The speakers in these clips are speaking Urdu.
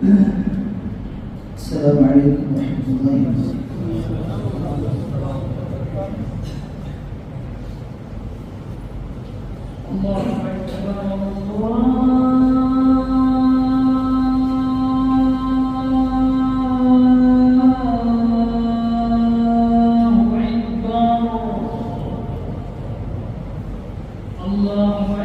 السلام عليكم ورحمة الله وبركاته. الله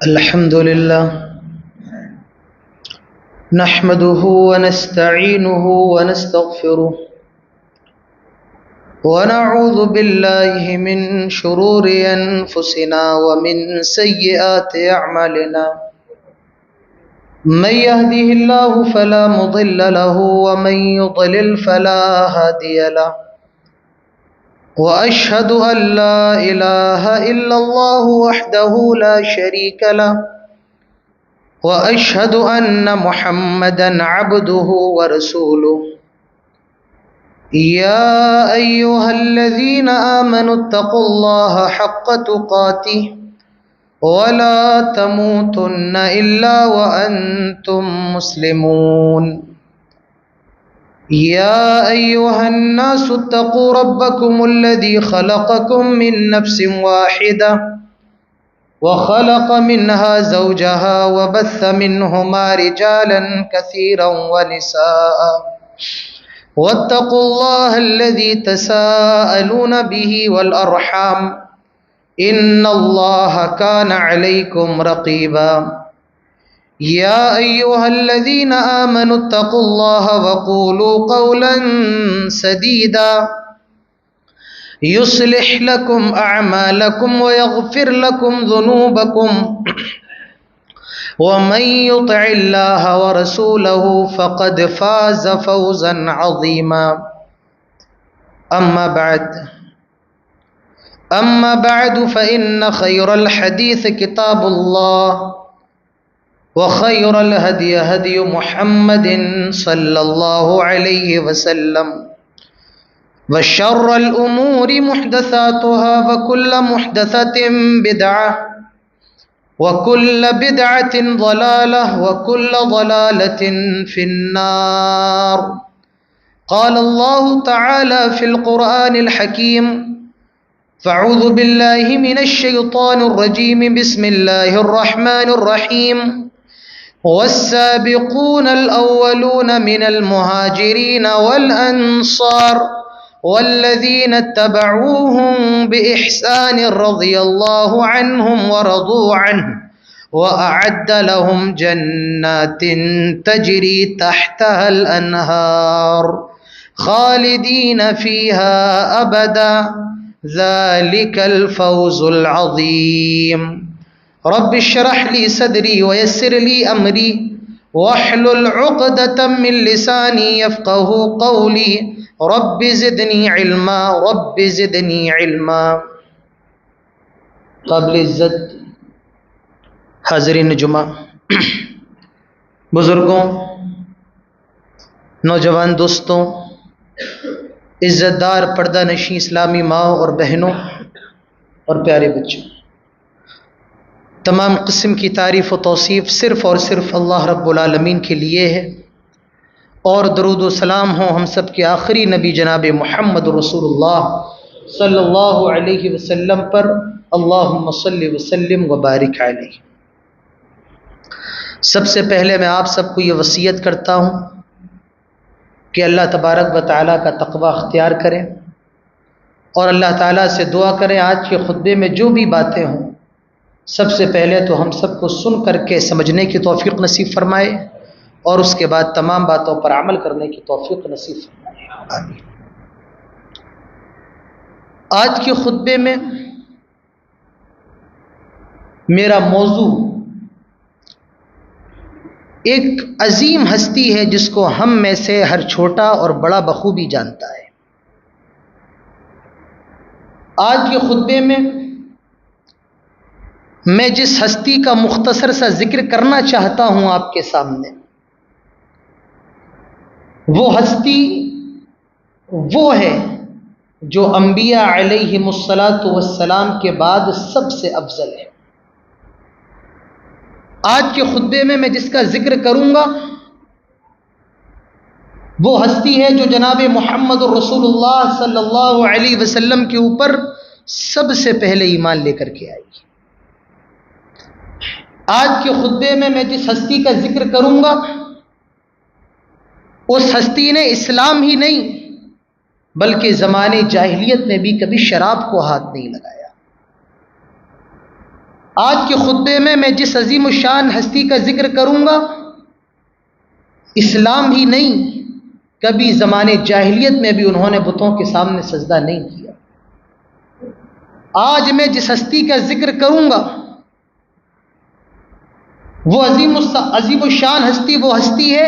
الحمد لله نحمده ونستعينه ونستغفره ونعوذ بالله من شرور أنفسنا ومن سيئات أعمالنا من يهده الله فلا مضل له ومن يضلل فلا هادي له وأشهد أن لا إله إلا الله وحده لا شريك له وأشهد أن محمدا عبده ورسوله يا أيها الذين آمنوا اتقوا الله حق تقاته ولا تموتن إلا وأنتم مسلمون يا أيها الناس اتقوا ربكم الذي خلقكم من نفس واحدة وخلق منها زوجها وبث منهما رجالا كثيرا ونساء واتقوا الله الذي تساءلون به والأرحام إن الله كان عليكم رقيبا يا أيها الذين آمنوا اتقوا الله وقولوا قولا سديدا يصلح لكم أعمالكم ويغفر لكم ذنوبكم ومن يطع الله ورسوله فقد فاز فوزا عظيما أما بعد فإن خير الحديث كتاب الله وخير الهدي هدي محمد صلى الله عليه وسلم وشر الأمور محدثاتها وكل محدثة بدعة وكل بدعة ضلالة وكل ضلالة في النار. قال الله تعالى في القرآن الحكيم: فأعوذ بالله من الشيطان الرجيم بسم الله الرحمن الرحيم والسابقون الأولون من المهاجرين والأنصار والذين اتبعوهم بإحسان رضي الله عنهم ورضوا عنه وأعد لهم جنات تجري تحتها الأنهار خالدين فيها أبدا ذلك الفوز العظيم. رب اشرح لي صدري ويسر لي أمري واحلل عقدة من لساني يفقه قولي رب زدنی علما رب زدنی علما. قابل عزت حاضرین جمعہ، بزرگوں، نوجوان دوستوں، عزت دار پردہ نشین اسلامی ماؤں اور بہنوں اور پیارے بچوں، تمام قسم کی تعریف و توصیف صرف اور صرف اللہ رب العالمین کے لیے ہے، اور درود و سلام ہوں ہم سب کے آخری نبی جناب محمد رسول اللہ صلی اللہ علیہ وسلم پر، اللہم صلی وسلم وبارک علیہ. سب سے پہلے میں آپ سب کو یہ وصیت کرتا ہوں کہ اللہ تبارک و تعالیٰ کا تقوی اختیار کریں اور اللہ تعالیٰ سے دعا کریں آج کے خطبے میں جو بھی باتیں ہوں سب سے پہلے تو ہم سب کو سن کر کے سمجھنے کی توفیق نصیب فرمائے اور اس کے بعد تمام باتوں پر عمل کرنے کی توفیق نصیب فرمائے. آمین. آج کے خطبے میں میرا موضوع ایک عظیم ہستی ہے جس کو ہم میں سے ہر چھوٹا اور بڑا بخوبی جانتا ہے. آج کے خطبے میں میں جس ہستی کا مختصر سا ذکر کرنا چاہتا ہوں آپ کے سامنے، وہ ہستی وہ ہے جو انبیاء علیہم الصلاۃ والسلام کے بعد سب سے افضل ہے. آج کے خطبے میں جس کا ذکر کروں گا وہ ہستی ہے جو جناب محمد رسول اللہ صلی اللہ علیہ وسلم کے اوپر سب سے پہلے ایمان لے کر کے آئی. آج کے خطبے میں جس ہستی کا ذکر کروں گا اس ہستی نے اسلام ہی نہیں بلکہ زمانے جاہلیت میں بھی کبھی شراب کو ہاتھ نہیں لگایا. آج کے خطبے میں جس عظیم الشان ہستی کا ذکر کروں گا اسلام ہی نہیں کبھی زمانے جاہلیت میں بھی انہوں نے بتوں کے سامنے سجدہ نہیں کیا. آج میں جس ہستی کا ذکر کروں گا وہ عظیم الشان ہستی وہ ہستی ہے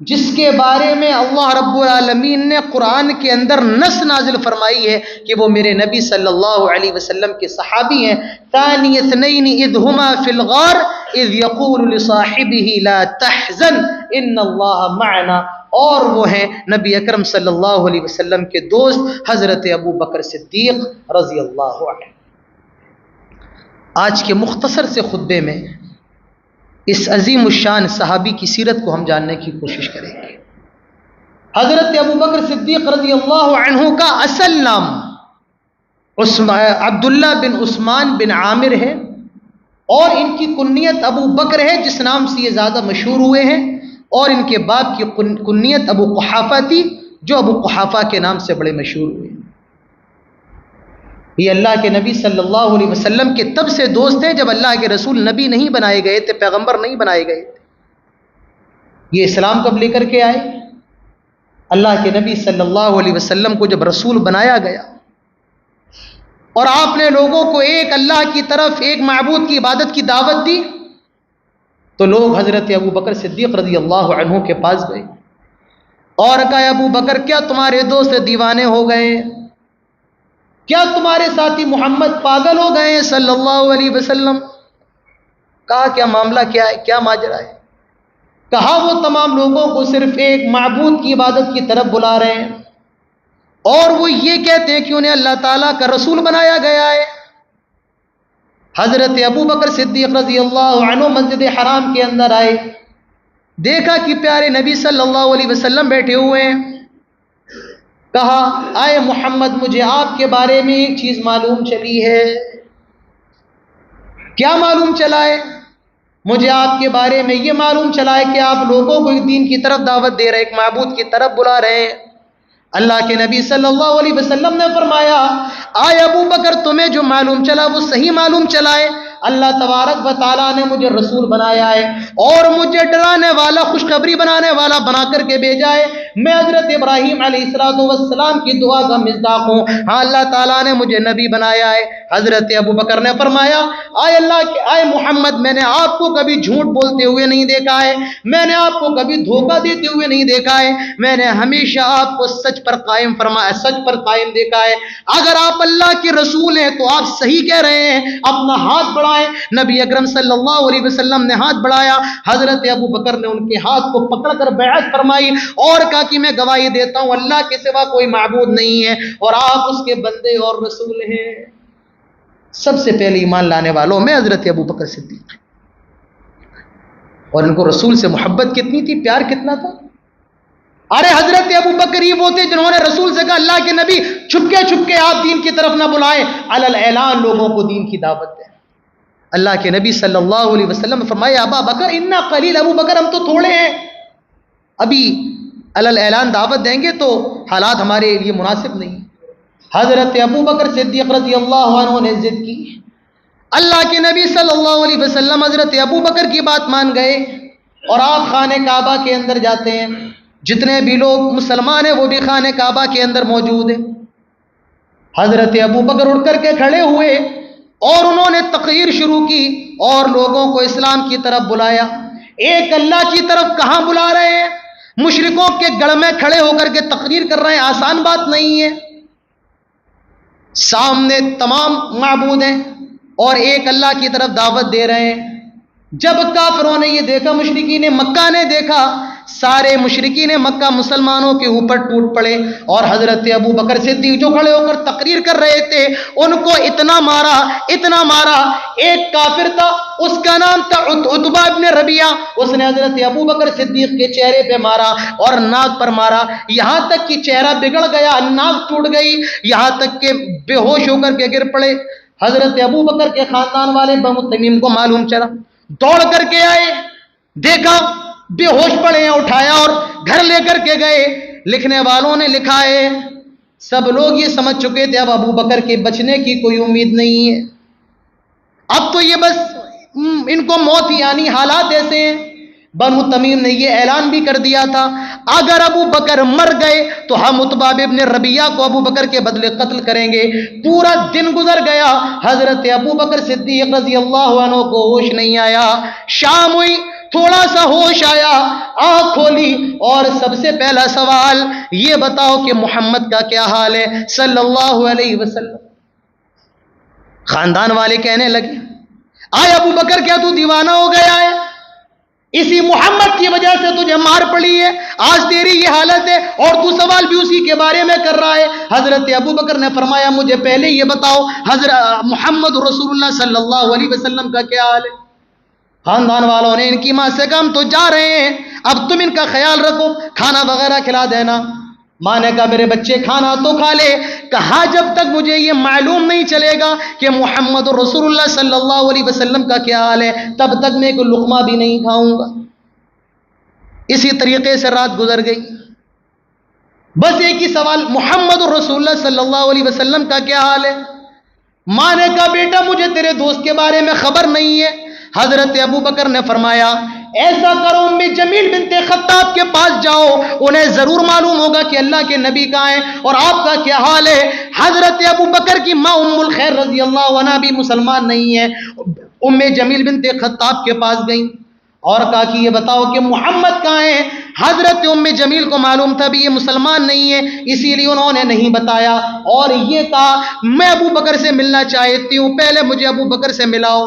جس کے بارے میں اللہ رب العالمین نے قرآن کے اندر نص نازل فرمائی ہے کہ وہ میرے نبی صلی اللہ علیہ وسلم کے صحابی ہیں. ثانی اثنین اذ ہما فی الغار اذ یقول لصاحبہ لا تحزن ان اللہ معنا، اور وہ ہیں نبی اکرم صلی اللہ علیہ وسلم کے دوست حضرت ابو بکر صدیق رضی اللہ عنہ. آج کے مختصر سے خطبے میں اس عظیم الشان صحابی کی سیرت کو ہم جاننے کی کوشش کریں گے. حضرت ابو بکر صدیق رضی اللہ عنہ کا اصل نام عبداللہ بن عثمان بن عامر ہے، اور ان کی کنیت ابو بکر ہے جس نام سے یہ زیادہ مشہور ہوئے ہیں، اور ان کے باپ کی کنیت ابو قحافہ تھی جو ابو قحافہ کے نام سے بڑے مشہور ہوئے ہیں۔ یہ اللہ کے نبی صلی اللہ علیہ وسلم کے تب سے دوست ہیں جب اللہ کے رسول نبی نہیں بنائے گئے تھے، پیغمبر نہیں بنائے گئے تھے۔ یہ اسلام کب لے کر کے آئے؟ اللہ کے نبی صلی اللہ علیہ وسلم کو جب رسول بنایا گیا اور آپ نے لوگوں کو ایک اللہ کی طرف، ایک معبود کی عبادت کی دعوت دی، تو لوگ حضرت ابو بکر صدیق رضی اللہ عنہ کے پاس گئے اور کہا ابو بکر کیا تمہارے دوست دیوانے ہو گئے؟ کیا تمہارے ساتھی محمد پاگل ہو گئے ہیں صلی اللہ علیہ وسلم؟ کہا کیا معاملہ کیا ہے، کیا ماجرا ہے؟ کہا وہ تمام لوگوں کو صرف ایک معبود کی عبادت کی طرف بلا رہے ہیں، اور وہ یہ کہتے ہیں کہ انہیں اللہ تعالیٰ کا رسول بنایا گیا ہے۔ حضرت ابو بکر صدیق رضی اللہ عنہ مسجد حرام کے اندر آئے، دیکھا کہ پیارے نبی صلی اللہ علیہ وسلم بیٹھے ہوئے ہیں۔ کہا آئے محمد، مجھے آپ کے بارے میں ایک چیز معلوم چلی ہے۔ کیا معلوم چلا ہے؟ مجھے آپ کے بارے میں یہ معلوم چلا ہے کہ آپ لوگوں کو ایک دین کی طرف دعوت دے رہے ہیں، ایک معبود کی طرف بلا رہے ہیں۔ اللہ کے نبی صلی اللہ علیہ وسلم نے فرمایا آئے ابو بکر، تمہیں جو معلوم چلا وہ صحیح معلوم چلا ہے۔ اللہ تبارک و تعالیٰ نے مجھے رسول بنایا ہے اور مجھے ڈرانے والا، خوشخبری بنانے والا بنا کر کے بھیجا ہے۔ میں حضرت ابراہیم علیہ السلام کی دعا کا مصداق ہوں۔ ہاں، اللہ تعالیٰ نے مجھے نبی بنایا ہے۔ حضرت ابو بکر نے فرمایا آئے محمد، میں نے آپ کو کبھی جھوٹ بولتے ہوئے نہیں دیکھا ہے، میں نے آپ کو کبھی دھوکہ دیتے ہوئے نہیں دیکھا ہے، میں نے ہمیشہ آپ کو سچ پر قائم دیکھا ہے۔ اگر آپ اللہ کے رسول ہیں تو آپ صحیح کہہ رہے ہیں، اپنا ہاتھ بڑھائیں۔ نبی اکرم صلی اللہ علیہ وسلم نے ہاتھ بڑھایا، حضرت ابو بکر نے ان کے ہاتھ کو پکڑ کر بیعت فرمائی اور کہا کہ میں گواہی دیتا ہوں اللہ کے سوا کوئی معبود نہیں ہے اور آپ اس کے بندے اور رسول ہیں۔ سب سے پہلے ایمان لانے والوں میں حضرت ابو بکر صدیق، اور ان کو رسول سے محبت کتنی تھی، پیار کتنا تھا۔ ارے حضرت ابو بکر یہ وہ تھے جنہوں نے رسول سے کہا اللہ کے نبی چھپ کے آپ دین کی طرف نہ بلائیں، علی الاعلان لوگوں کو دین کی دعوت دیں۔ اللہ کے نبی صلی اللہ علیہ وسلم نے فرمایا ابا بکر انا قلیل، ابو بکر ہم تو تھوڑے ہیں، ابھی علی الاعلان دعوت دیں گے تو حالات ہمارے لیے مناسب نہیں۔ حضرت ابو بکر صدیق رضی اللہ عنہ نے ضد کی، اللہ کے نبی صلی اللہ علیہ وسلم حضرت ابو بکر کی بات مان گئے اور آپ خانہ کعبہ کے اندر جاتے ہیں، جتنے بھی لوگ مسلمان ہیں وہ بھی خانہ کعبہ کے اندر موجود ہیں۔ حضرت ابو بکر اٹھ کر کے کھڑے ہوئے اور انہوں نے تقریر شروع کی اور لوگوں کو اسلام کی طرف بلایا۔ ایک اللہ کی طرف کہاں بلا رہے ہیں؟ مشرکوں کے گڑھ میں کھڑے ہو کر کے تقریر کر رہے ہیں، آسان بات نہیں ہے۔ سامنے تمام معبود ہیں اور ایک اللہ کی طرف دعوت دے رہے ہیں۔ جب کافروں نے یہ دیکھا، مشرکین مکہ نے دیکھا، سارے مشرکین مکہ مسلمانوں کے اوپر ٹوٹ پڑے اور حضرت ابو بکر صدیق جو کھڑے ہو کر تقریر کر رہے تھے ان کو اتنا مارا۔ ایک کافر تھا، اس کا نام تھا عتبہ ابن ربیعہ، اس نے حضرت ابو بکر صدیق کے چہرے پہ مارا اور ناک پر مارا، یہاں تک کہ چہرہ بگڑ گیا، ناک ٹوٹ گئی، یہاں تک کہ بے ہوش ہو کر کے گر پڑے۔ حضرت ابو بکر کے خاندان والے بنو تمیم کو معلوم چلا، دوڑ کر کے آئے، دیکھا بے ہوش پڑے ہیں، اٹھایا اور گھر لے کر کے گئے۔ لکھنے والوں نے لکھا ہے سب لوگ یہ سمجھ چکے تھے اب ابو بکر کے بچنے کی کوئی امید نہیں ہے، اب تو یہ بس ان کو موت ہی آنی، حالات ایسے ہیں۔ بنو تمیم نے یہ اعلان بھی کر دیا تھا اگر ابو بکر مر گئے تو ہم عتبہ ابن ربیعہ کو ابو بکر کے بدلے قتل کریں گے۔ پورا دن گزر گیا، حضرت ابو بکر صدیق رضی اللہ عنہ کو ہوش نہیں آیا۔ شام ہوئی، تھوڑا سا ہوش آیا، آنکھ کھولی اور سب سے پہلا سوال یہ بتاؤ کہ محمد کا کیا حال ہے صلی اللہ علیہ وسلم۔ خاندان والے کہنے لگے آئے ابو بکر کیا تو دیوانہ ہو گیا ہے؟ اسی محمد کی وجہ سے تجھے مار پڑی ہے، آج تیری یہ حالت ہے اور تو سوال بھی اسی کے بارے میں کر رہا ہے۔ حضرت ابو بکر نے فرمایا مجھے پہلے یہ بتاؤ حضرت محمد رسول اللہ صلی اللہ علیہ وسلم کا کیا حال ہے؟ خاندان والوں نے ان کی ماں سے کہا ہم تو جا رہے ہیں، اب تم ان کا خیال رکھو، کھانا وغیرہ کھلا دینا۔ ماں نے کہا میرے بچے کھانا تو کھا لے، کہا جب تک مجھے یہ معلوم نہیں چلے گا کہ محمد رسول اللہ صلی اللہ علیہ وسلم کا کیا حال ہے، تب تک میں کوئی لقمہ بھی نہیں کھاؤں گا۔ اسی طریقے سے رات گزر گئی۔ بس ایک ہی سوال، محمد رسول اللہ صلی اللہ علیہ وسلم کا کیا حال ہے؟ ماں نے کہا بیٹا مجھے تیرے دوست کے بارے میں خبر نہیں ہے۔ حضرت ابو بکر نے فرمایا ایسا کرو ام جمیل بنت خطاب کے پاس جاؤ، انہیں ضرور معلوم ہوگا کہ اللہ کے نبی کہاں ہیں اور آپ کا کیا حال ہے۔ حضرت ابو بکر کی ماں ام الخیر رضی اللہ عنہا بھی مسلمان نہیں ہے، ام جمیل بنت خطاب کے پاس گئیں اور کہا کہ یہ بتاؤ کہ محمد کہاں ہیں۔ حضرت ام جمیل کو معلوم تھا بھی یہ مسلمان نہیں ہے، اسی لیے انہوں نے نہیں بتایا اور یہ کہا میں ابو بکر سے ملنا چاہتی ہوں، پہلے مجھے ابو بکر سے ملاؤ۔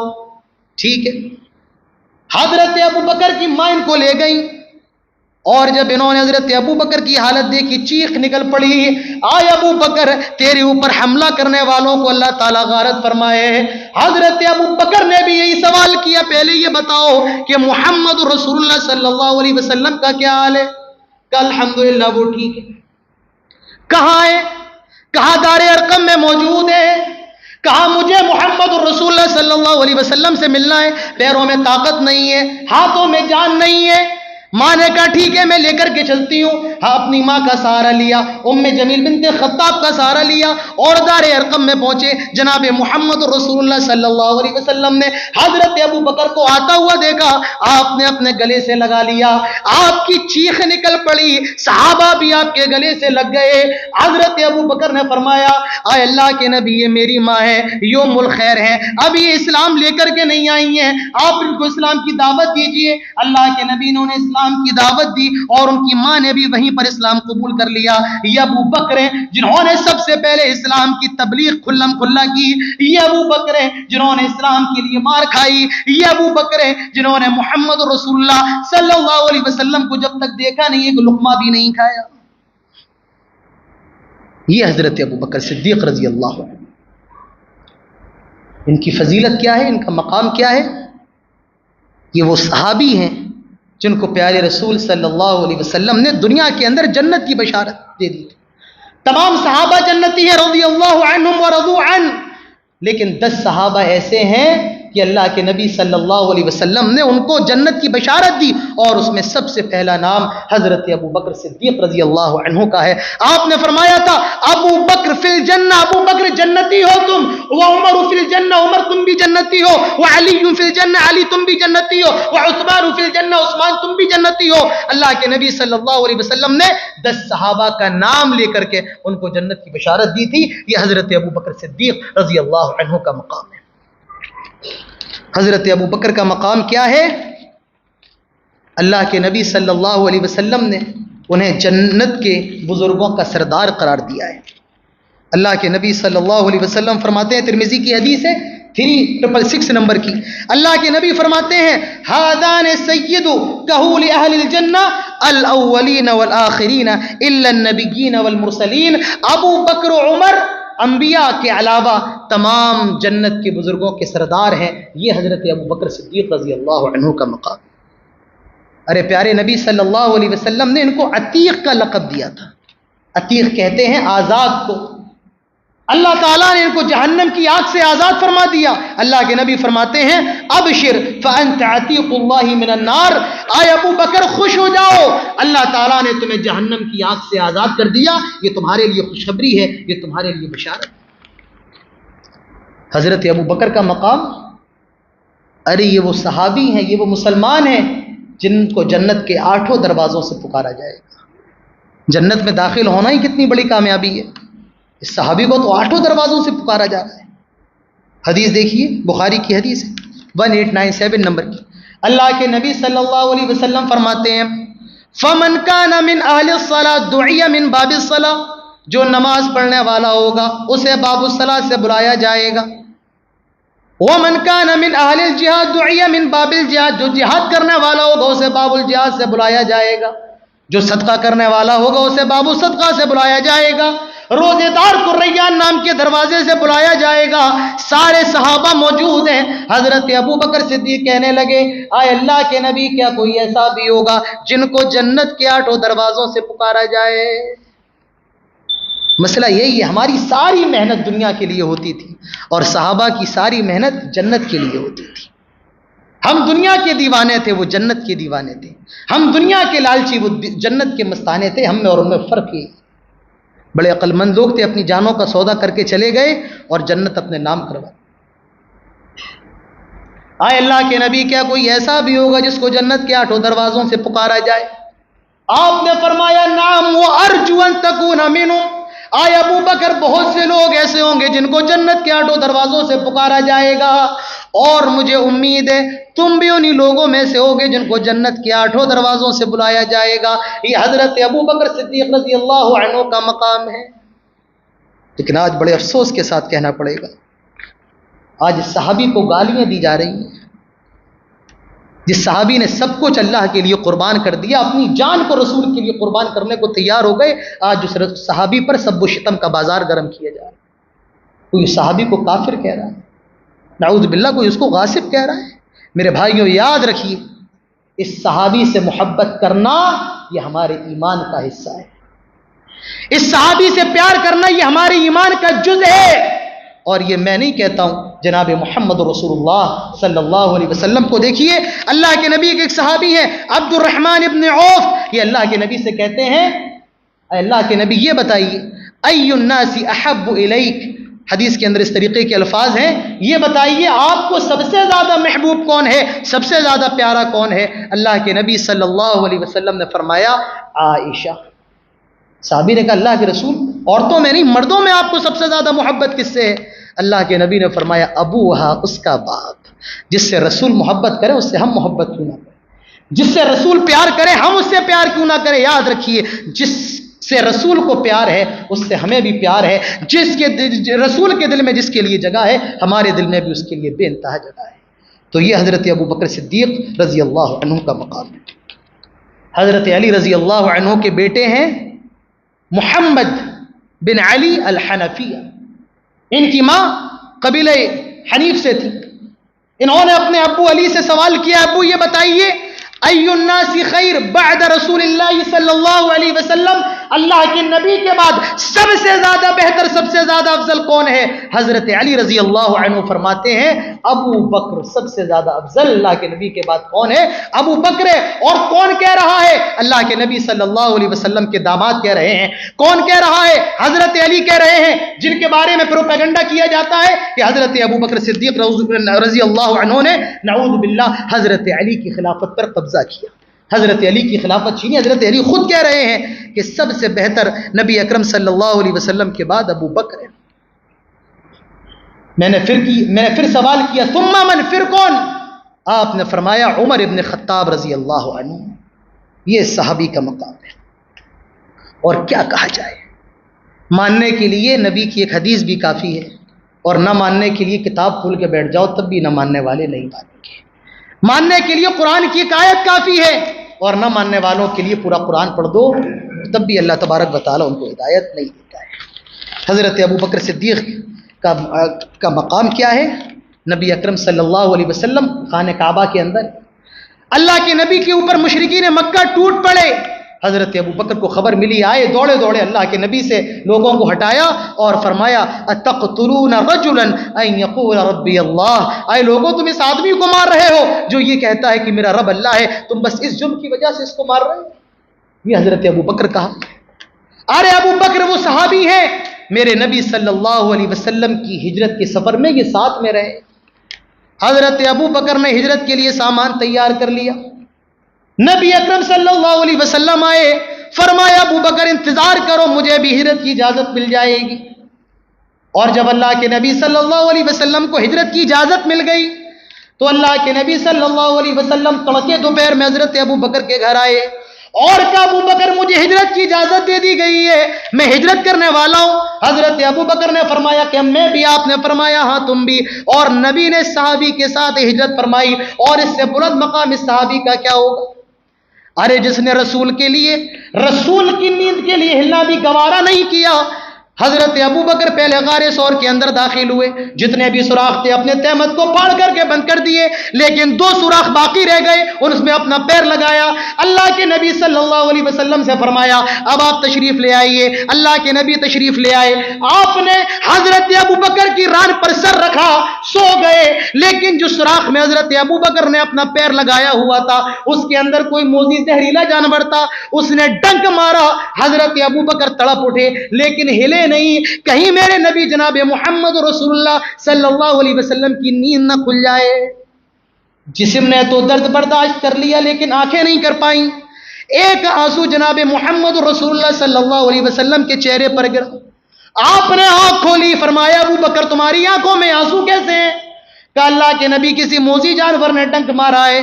ٹھیک ہے، حضرت ابو بکر کی ماں ان کو لے گئی اور جب انہوں نے حضرت ابو بکر کی حالت دیکھی چیخ نکل پڑی، آئے ابو بکر تیرے اوپر حملہ کرنے والوں کو اللہ تعالیٰ غارت فرمائے۔ حضرت ابو بکر نے بھی یہی سوال کیا پہلے یہ بتاؤ کہ محمد رسول اللہ صلی اللہ علیہ وسلم کا کیا حال ہے؟ کہ الحمدللہ وہ ٹھیک ہے۔ کہاں ہے؟ کہاں دار ارقم میں موجود ہے؟ کہا مجھے محمد رسول اللہ صلی اللہ علیہ وسلم سے ملنا ہے، پیروں میں طاقت نہیں ہے، ہاتھوں میں جان نہیں ہے۔ ماں نے کہا ٹھیک ہے میں لے کر کے چلتی ہوں۔ اپنی ماں کا سہارا لیا، ام جمیل بنت خطاب کا سہارا لیا اور دار ارقم میں پہنچے۔ جناب محمد رسول اللہ صلی اللہ علیہ وسلم نے حضرت ابو بکر کو آتا ہوا دیکھا، آپ نے اپنے گلے سے لگا لیا، آپ کی چیخ نکل پڑی، صحابہ بھی آپ کے گلے سے لگ گئے۔ حضرت ابو بکر نے فرمایا اے اللہ کے نبی یہ میری ماں ہے، یہ ام الخیر ہے، اب یہ اسلام لے کر کے نہیں آئی ہیں، آپ ان کو اسلام کی دعوت دیجئے۔ اللہ کے نبی نے انہیں اسلام کی دعوت دی اور ان کی ماں نے بھی وہیں پر اسلام قبول کر لیا۔ یہ ابو بکر ہیں جنہوں نے سب سے پہلے اسلام کی تبلیغ کھلم کھلا کی، یہ ابو بکر ہیں جنہوں نے اسلام کے لیے مار کھائی، یہ ابو بکر ہیں جنہوں نے محمد رسول اللہ صلی اللہ علیہ وسلم کو جب تک دیکھا نہیں ایک لقمہ بھی نہیں کھایا۔ یہ حضرت ابو بکر صدیق رضی اللہ عنہ، ان کی فضیلت کیا ہے، ان کا مقام کیا ہے؟ یہ وہ صحابی ہیں جن کو پیارے رسول صلی اللہ علیہ وسلم نے دنیا کے اندر جنت کی بشارت دے دی تھی۔ تمام صحابہ جنتی ہیں رضی اللہ عنہم ورضوا عنہ، لیکن 10 صحابہ ایسے ہیں کہ اللہ کے نبی صلی اللہ علیہ وسلم نے ان کو جنت کی بشارت دی اور اس میں سب سے پہلا نام حضرت ابو بکر صدیق رضی اللہ عنہ کا ہے۔ آپ نے فرمایا تھا ابو بکر فی الجنہ، ابو بکر جنتی ہو تم، وعمر فی الجنہ، عمر تم بھی جنتی ہو، وعلی فی الجنہ، علی تم بھی جنتی ہو، وعثمان فی الجنہ، عثمان تم بھی جنتی ہو۔ اللہ کے نبی صلی اللہ علیہ وسلم نے 10 صحابہ کا نام لے کر کے ان کو جنت کی بشارت دی تھی۔ یہ حضرت ابو بکر صدیق رضی اللہ عنہ کا مقام ہے۔ حضرت ابو بکر کا مقام کیا ہے؟ اللہ کے نبی صلی اللہ علیہ وسلم نے انہیں جنت کے بزرگوں کا سردار قرار دیا ہے۔ اللہ کے نبی صلی اللہ علیہ وسلم فرماتے ہیں، ترمذی کی حدیث ہے 3666 نمبر کی، اللہ کے نبی فرماتے ہیں ہادان سید کہول اہل الجنہ الاولین والآخرین الا النبیین والمرسلین۔ ابو بکر و عمر انبیاء کے علاوہ تمام جنت کے بزرگوں کے سردار ہیں۔ یہ حضرت ابو بکر صدیق رضی اللہ عنہ کا مقام۔ ارے پیارے نبی صلی اللہ علیہ وسلم نے ان کو عتیق کا لقب دیا تھا۔ عتیق کہتے ہیں آزاد کو۔ اللہ تعالیٰ نے ان کو جہنم کی آگ سے آزاد فرما دیا۔ اللہ کے نبی فرماتے ہیں ابشر فانت عتیق اللہ من النار، اے ابو بکر خوش ہو جاؤ، اللہ تعالیٰ نے تمہیں جہنم کی آگ سے آزاد کر دیا، یہ تمہارے لیے خوشخبری ہے، یہ تمہارے لیے بشارت۔ حضرت ابو بکر کا مقام، ارے یہ وہ صحابی ہیں، یہ وہ مسلمان ہیں جن کو جنت کے 8 دروازوں سے پکارا جائے گا۔ جنت میں داخل ہونا ہی کتنی بڑی کامیابی ہے۔ اس صحابی کو تو 8 دروازوں سے پکارا جا رہا ہے۔ حدیث دیکھیے، بخاری کی حدیث ہے 1897 نمبر کی۔ اللہ کے نبی صلی اللہ علیہ وسلم فرماتے ہیں فمن کان من اہل الصلاۃ دعی من باب الصلاۃ، جو نماز پڑھنے والا ہوگا اسے باب الصلاۃ سے بلایا جائے گا۔ ومن کان من اہل الجہاد دعی من باب الجہاد، جو جہاد کرنے والا ہوگا اسے باب الجہاد سے بلایا جائے گا۔ جو صدقہ کرنے والا ہوگا اسے باب الصدقہ سے بلایا جائے گا۔ روزے دار کو ریان نام کے دروازے سے بلایا جائے گا، سارے صحابہ موجود ہیں۔ حضرت ابو بکر صدیق کہنے لگے آئے اللہ کے نبی، کیا کوئی ایسا بھی ہوگا جن کو جنت کے 8 دروازوں سے پکارا جائے؟ مسئلہ یہی ہے، ہماری ساری محنت دنیا کے لیے ہوتی تھی اور صحابہ کی ساری محنت جنت کے لیے ہوتی تھی۔ ہم دنیا کے دیوانے تھے، وہ جنت کے دیوانے تھے۔ ہم دنیا کے لالچی، وہ جنت کے مستانے تھے۔ ہم میں اور ان میں فرق یہ، بڑے عقل مند لوگ تھے، اپنی جانوں کا سودا کر کے چلے گئے اور جنت اپنے نام کروا۔ آئے اللہ کے نبی، کیا کوئی ایسا بھی ہوگا جس کو جنت کے 8 دروازوں سے پکارا جائے؟ آپ نے فرمایا نعم وارجو ان تکون منہم۔ آئے ابو بکر، بہت سے لوگ ایسے ہوں گے جن کو جنت کے 8 دروازوں سے پکارا جائے گا، اور مجھے امید ہے تم بھی انہی لوگوں میں سے ہوگے جن کو جنت کے 8 دروازوں سے بلایا جائے گا۔ یہ حضرت ابو بکر صدیق رضی اللہ عنہ کا مقام ہے۔ لیکن آج بڑے افسوس کے ساتھ کہنا پڑے گا، آج صحابی کو گالیاں دی جا رہی ہیں۔ جس صحابی نے سب کچھ اللہ کے لیے قربان کر دیا، اپنی جان کو رسول کے لیے قربان کرنے کو تیار ہو گئے، آج اس صحابی پر سب و شتم کا بازار گرم کیا جا رہا ہے۔ کوئی صحابی کو کافر کہہ رہا ہے، نعوذ باللہ، کوئی اس کو غاصب کہہ رہا ہے۔ میرے بھائیوں، یاد رکھیے، اس صحابی سے محبت کرنا یہ ہمارے ایمان کا حصہ ہے۔ اس صحابی سے پیار کرنا یہ ہمارے ایمان کا جز ہے۔ اور یہ میں نہیں کہتا ہوں، جناب محمد رسول اللہ صلی اللہ علیہ وسلم کو دیکھیے، اللہ کے نبی کے ایک صحابی ہیں عبد الرحمن ابن عوف، یہ اللہ کے نبی سے کہتے ہیں اے اللہ کے نبی یہ بتائیے ای الناس احب الیک، حدیث کے اندر اس طریقے کے الفاظ ہیں، یہ بتائیے آپ کو سب سے زیادہ محبوب کون ہے، سب سے زیادہ پیارا کون ہے؟ اللہ کے نبی صلی اللہ علیہ وسلم نے فرمایا عائشہ۔ صحابی نے کہا اللہ کے رسول، عورتوں میں نہیں مردوں میں آپ کو سب سے زیادہ محبت کس سے ہے؟ اللہ کے نبی نے فرمایا ابوہا، اس کا باپ۔ جس سے رسول محبت کرے اس سے ہم محبت کیوں نہ کریں، جس سے رسول پیار کرے ہم اس سے پیار کیوں نہ کریں۔ یاد رکھیے، جس سے رسول کو پیار ہے اس سے ہمیں بھی پیار ہے، جس کے رسول کے دل میں جس کے لیے جگہ ہے ہمارے دل میں بھی اس کے لیے بے انتہا جگہ ہے۔ تو یہ حضرت ابو بکر صدیق رضی اللہ عنہ کا مقام ہے۔ حضرت علی رضی اللہ عنہ کے بیٹے ہیں محمد بن علی الحنفیہ، ان کی ماں قبیلہ حنیف سے تھی۔ انہوں نے اپنے ابو علی سے سوال کیا، ابو یہ بتائیے ای الناس خیر بعد رسول اللہ صلی اللہ علیہ وسلم، اللہ کے نبی کے بعد سب سے زیادہ بہتر، سب سے زیادہ افضل کون ہے؟ حضرت علی رضی اللہ عنہ فرماتے ہیں ابو بکر سب سے زیادہ افضل اللہ کے نبی کے بعد کون ہے؟ ابو بکر ہے۔ اور کون کہہ رہا ہے؟ اللہ کے نبی صلی اللہ علیہ وسلم کے داماد کہہ رہے ہیں۔ کون کہہ رہا ہے؟ حضرت علی کہہ رہے ہیں، جن کے بارے میں پروپیگنڈا کیا جاتا ہے کہ حضرت ابو بکر صدیق رضی اللہ عنہ نے نعوذ باللہ حضرت علی کی خلافت پر قبضہ کیا، حضرت علی کی خلافت چھینی۔ حضرت علی خود کہہ رہے ہیں کہ سب سے بہتر نبی اکرم صلی اللہ علیہ وسلم کے بعد ابو بکر ہے۔ میں نے پھر سوال کیا ثم من، پھر کون؟ آپ نے فرمایا عمر ابن خطاب رضی اللہ عنہ۔ یہ صحابی کا مقام ہے۔ اور کیا کہا جائے، ماننے کے لیے نبی کی ایک حدیث بھی کافی ہے، اور نہ ماننے کے لیے کتاب کھول کے بیٹھ جاؤ تب بھی نہ ماننے والے نہیں مانیں گے۔ ماننے کے لیے قرآن کی ایک آیت کافی ہے، اور نہ ماننے والوں کے لیے پورا قرآن پڑھ دو تب بھی اللہ تبارک و تعالیٰ ان کو ہدایت نہیں دیتا ہے۔ حضرت ابو بکر صدیق کا مقام کیا ہے؟ نبی اکرم صلی اللہ علیہ وسلم خانہ کعبہ کے اندر، اللہ کے نبی کے اوپر مشرکین مکہ ٹوٹ پڑے۔ حضرت ابو بکر کو خبر ملی، آئے دوڑے دوڑے اللہ کے نبی سے لوگوں کو ہٹایا اور فرمایا اتقتلون رجلا ان یقول ربی اللہ، آئے لوگوں تم اس آدمی کو مار رہے ہو جو یہ کہتا ہے کہ میرا رب اللہ ہے، تم بس اس جرم کی وجہ سے اس کو مار رہے ہو۔ یہ حضرت ابو بکر کہا۔ ارے ابو بکر وہ صحابی ہیں، میرے نبی صلی اللہ علیہ وسلم کی ہجرت کے سفر میں یہ ساتھ میں رہے۔ حضرت ابو بکر نے ہجرت کے لیے سامان تیار کر لیا، نبی اکرم صلی اللہ علیہ وسلم آئے، فرمایا ابو بکر انتظار کرو، مجھے بھی ہجرت کی اجازت مل جائے گی۔ اور جب اللہ کے نبی صلی اللہ علیہ وسلم کو ہجرت کی اجازت مل گئی تو اللہ کے نبی صلی اللہ علیہ وسلم تڑکے دوپہر میں حضرت ابو بکر کے گھر آئے اور کہا ابو بکر مجھے ہجرت کی اجازت دے دی گئی ہے، میں ہجرت کرنے والا ہوں۔ حضرت ابو بکر نے فرمایا کہ میں بھی، آپ نے فرمایا ہاں تم بھی، اور نبی نے صحابی کے ساتھ ہجرت فرمائی۔ اور اس سے بلند مقام اس صحابی کا کیا ہوگا؟ ارے جس نے رسول کے لیے، رسول کی نیند کے لیے ہلنا بھی گوارا نہیں کیا، حضرت ابو بکر پہلے غار ثور کے اندر داخل ہوئے، جتنے بھی سوراخ تھے اپنے تہمت کو پھاڑ کر کے بند کر دیے، لیکن 2 سوراخ باقی رہ گئے، اور اس میں اپنا پیر لگایا۔ اللہ کے نبی صلی اللہ علیہ وسلم سے فرمایا اب آپ تشریف لے آئیے۔ اللہ کے نبی تشریف لے آئے، آپ نے حضرت ابو بکر کی ران پر سر رکھا، سو گئے، لیکن جو سوراخ میں حضرت ابو بکر نے اپنا پیر لگایا ہوا تھا اس کے اندر کوئی موذی زہریلا جانور تھا، اس نے ڈنک مارا، حضرت ابو بکر تڑپ اٹھے لیکن ہلے نہیں، کہیں میرے نبی جناب محمد رسول اللہ صلی اللہ علیہ وسلم کی نیند نہ کھل جائے۔ جسم نے تو درد برداشت کر لیا لیکن آنکھیں نہیں کر پائیں۔ ایک آنسو جناب محمد رسول اللہ صلی اللہ علیہ وسلم کے چہرے پر گرا، آپ نے آنکھ کھولی، فرمایا ابو بکر تمہاری آنکھوں میں آنسو کیسے ہیں؟ کہا اللہ کے نبی کسی موذی جانور نے ڈنک مارا ہے۔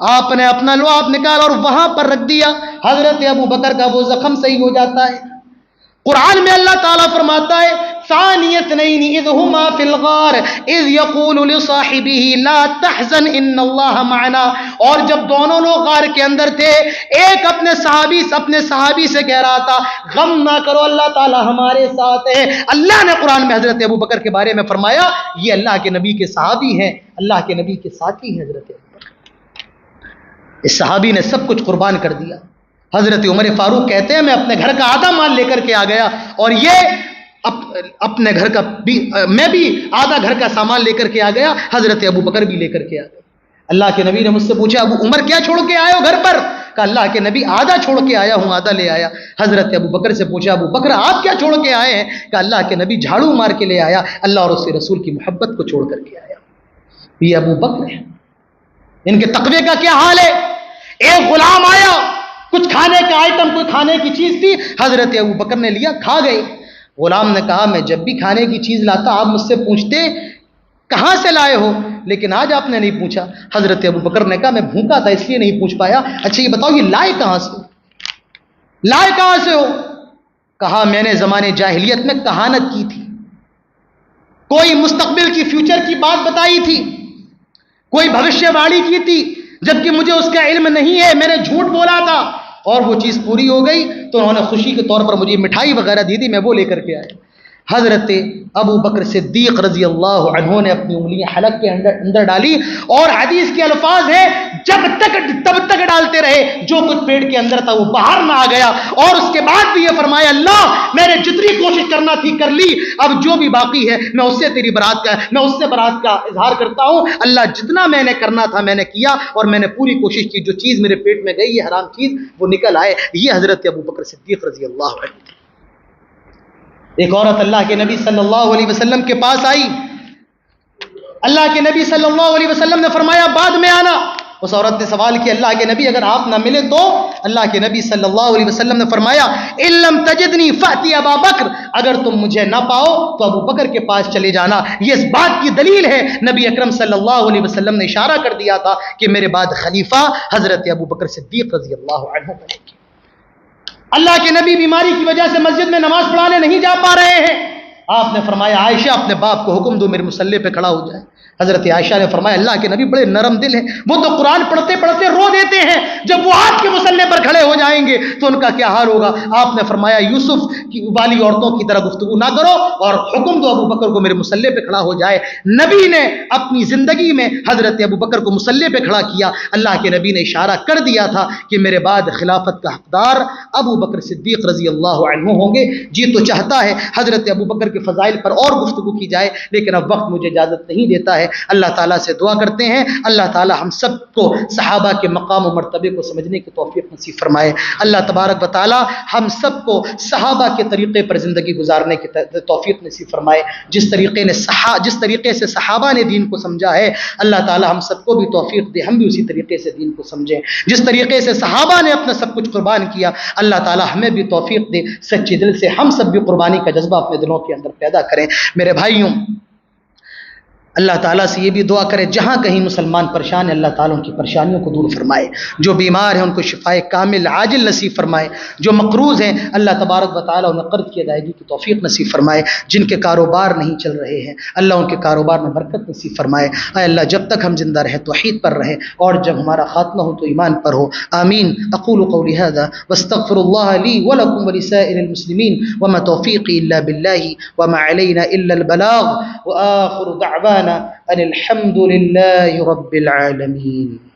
آپ نے اپنا لعاب نکالا اور وہاں پر رکھ دیا، حضرت ابو بکر کا وہ زخم صحیح ہو جاتا ہے۔ قرآن میں اللہ تعالیٰ فرماتا ہے ثانی اثنین اذ ہما فی الغار اذ یقول لصاحبہ لا تحزن ان اللہ معنا، اور جب دونوں لوگ غار کے اندر تھے، ایک اپنے صحابی سے کہہ رہا تھا غم نہ کرو اللہ تعالیٰ ہمارے ساتھ ہے۔ اللہ نے قرآن میں حضرت ابو بکر کے بارے میں فرمایا یہ اللہ کے نبی کے صحابی ہیں، اللہ کے نبی کے ساتھی ہیں حضرت ابو بکر۔ اس صحابی نے سب کچھ قربان کر دیا۔ حضرت عمر فاروق کہتے ہیں میں اپنے گھر کا آدھا مال لے کر کے آ گیا، اور یہ اپنے گھر کا میں بھی آدھا گھر کا سامان لے کر کے آ گیا، حضرت ابو بکر بھی لے کر کے آ گیا۔ اللہ کے نبی نے مجھ سے پوچھا ابو عمر کیا چھوڑ کے آئے ہو گھر پر؟ کہا اللہ کے نبی آدھا چھوڑ کے آیا ہوں، آدھا لے آیا۔ حضرت ابو بکر سے پوچھا ابو بکر آپ کیا چھوڑ کے آئے ہیں؟ کہا اللہ کے نبی جھاڑو مار کے لے آیا، اللہ اور اس کے رسول کی محبت کو چھوڑ کر کے آیا۔ یہ ابو بکر ہے، ان کے تقوی کا کیا حال ہے؟ ایک غلام آیا، کچھ کھانے کا آئٹم، کوئی کھانے کی چیز تھی، حضرت ابو بکر نے لیا، کھا گئے۔ غلام نے کہا میں جب بھی کھانے کی چیز لاتا آپ مجھ سے پوچھتے کہاں سے لائے ہو، لیکن آج آپ نے نہیں پوچھا۔ حضرت ابو بکر نے کہا میں بھوکا تھا اس لیے نہیں پوچھ پایا۔ اچھا یہ بتاؤ یہ لائے کہاں سے، لائے کہاں سے ہو؟ کہا میں نے زمانے جاہلیت میں کہانت کی تھی، کوئی مستقبل کی فیوچر کی بات بتائی تھی، کوئی بھوشیہ واڑی کی تھی، جبکہ مجھے اس کا علم نہیں ہے، میں نے جھوٹ بولا تھا اور وہ چیز پوری ہو گئی، تو انہوں نے خوشی کے طور پر مجھے مٹھائی وغیرہ دی تھی، میں وہ لے کر کے آیا۔ حضرت ابو بکر صدیق رضی اللہ عنہ نے اپنی انگلیاں حلق کے اندر ڈالی، اور حدیث کے الفاظ ہیں تب تک ڈالتے رہے جو کچھ پیٹ کے اندر تھا وہ باہر نہ آ گیا، اور اس کے بعد بھی یہ فرمایا اللہ میں نے جتنی کوشش کرنا تھی کر لی، اب جو بھی باقی ہے میں اس سے برات کا اظہار کرتا ہوں، اللہ جتنا میں نے کرنا تھا میں نے کیا، اور میں نے پوری کوشش کی، جو چیز میرے پیٹ میں گئی یہ حرام چیز وہ نکل آئے۔ یہ حضرت ابو بکر صدیق رضی اللہ عنہ تھے۔ ایک عورت اللہ کے نبی صلی اللہ علیہ وسلم کے پاس آئی، اللہ کے نبی صلی اللہ علیہ وسلم نے فرمایا بعد میں آنا۔ اس عورت نے سوال کیا اللہ کے نبی اگر آپ نہ ملے تو؟ اللہ کے نبی صلی اللہ علیہ وسلم نے فرمایا ان لم تجدنی فاتی ابا بکر، اگر تم مجھے نہ پاؤ تو ابو بکر کے پاس چلے جانا۔ یہ اس بات کی دلیل ہے نبی اکرم صلی اللہ علیہ وسلم نے اشارہ کر دیا تھا کہ میرے بعد خلیفہ حضرت ابو بکر صدیق رضی اللہ عنہ بنے گے۔ اللہ کے نبی بیماری کی وجہ سے مسجد میں نماز پڑھانے نہیں جا پا رہے ہیں، آپ نے فرمایا عائشہ اپنے باپ کو حکم دو میرے مصلی پہ کھڑا ہو جائے۔ حضرت عائشہ نے فرمایا اللہ کے نبی بڑے نرم دل ہیں، وہ تو قرآن پڑھتے پڑھتے رو دیتے ہیں، جب وہ آپ کے مصلی پر کھڑے ہو جائیں گے تو ان کا کیا حال ہوگا؟ آپ نے فرمایا یوسف کی والی عورتوں کی طرح گفتگو نہ کرو اور حکم دو ابو بکر کو میرے مصلی پہ کھڑا ہو جائے۔ نبی نے اپنی زندگی میں حضرت ابو بکر کو مصلی پہ کھڑا کیا۔ اللہ کے نبی نے اشارہ کر دیا تھا کہ میرے بعد خلافت کا حقدار ابو بکر صدیق رضی اللہ عنہ ہوں گے۔ جی تو چاہتا ہے حضرت ابو بکر کے فضائل پر اور گفتگو کی جائے، لیکن اب وقت مجھے اجازت نہیں دیتا ہے۔ اللہ تعالیٰ سے دعا کرتے ہیں اللہ تعالیٰ ہم سب کو صحابہ کے مقام و مرتبے کو سمجھنے کی توفیق نصیب فرمائے۔ اللہ تبارک و تعالیٰ ہم سب کو صحابہ کے طریقے پر زندگی گزارنے کی توفیق نصیب فرمائے۔ جس طریقے سے صحابہ نے دین کو سمجھا ہے اللہ تعالیٰ ہم سب کو بھی توفیق دے، ہم بھی اسی طریقے سے دین کو سمجھیں۔ جس طریقے سے صحابہ نے اپنا سب کچھ قربان کیا اللہ تعالیٰ ہمیں بھی توفیق دے، سچے دل سے ہم سب بھی قربانی کا جذبہ اپنے دلوں کے اندر پیدا کریں۔ میرے بھائیوں، اللہ تعالیٰ سے یہ بھی دعا کرے جہاں کہیں مسلمان پریشان ہیں اللہ تعالیٰ ان کی پریشانیوں کو دور فرمائے، جو بیمار ہیں ان کو شفائے کامل عاجل نصیب فرمائے، جو مقروض ہیں اللہ تبارک و تعالیٰ انہیں قرض کی ادائیگی کی توفیق نصیب فرمائے، جن کے کاروبار نہیں چل رہے ہیں اللہ ان کے کاروبار میں برکت نصیب فرمائے۔ اے اللہ جب تک ہم زندہ رہیں توحید پر رہیں اور جب ہمارا خاتمہ ہو تو ایمان پر ہو، آمین۔ اقول قولی ھذا واستغفر اللہ لی ولکم ولسائر المسلمین وما توفیقی الا باللہ وما علینا الا البلاغ وآخر دعوانا ان الحمد للہ رب العالمین۔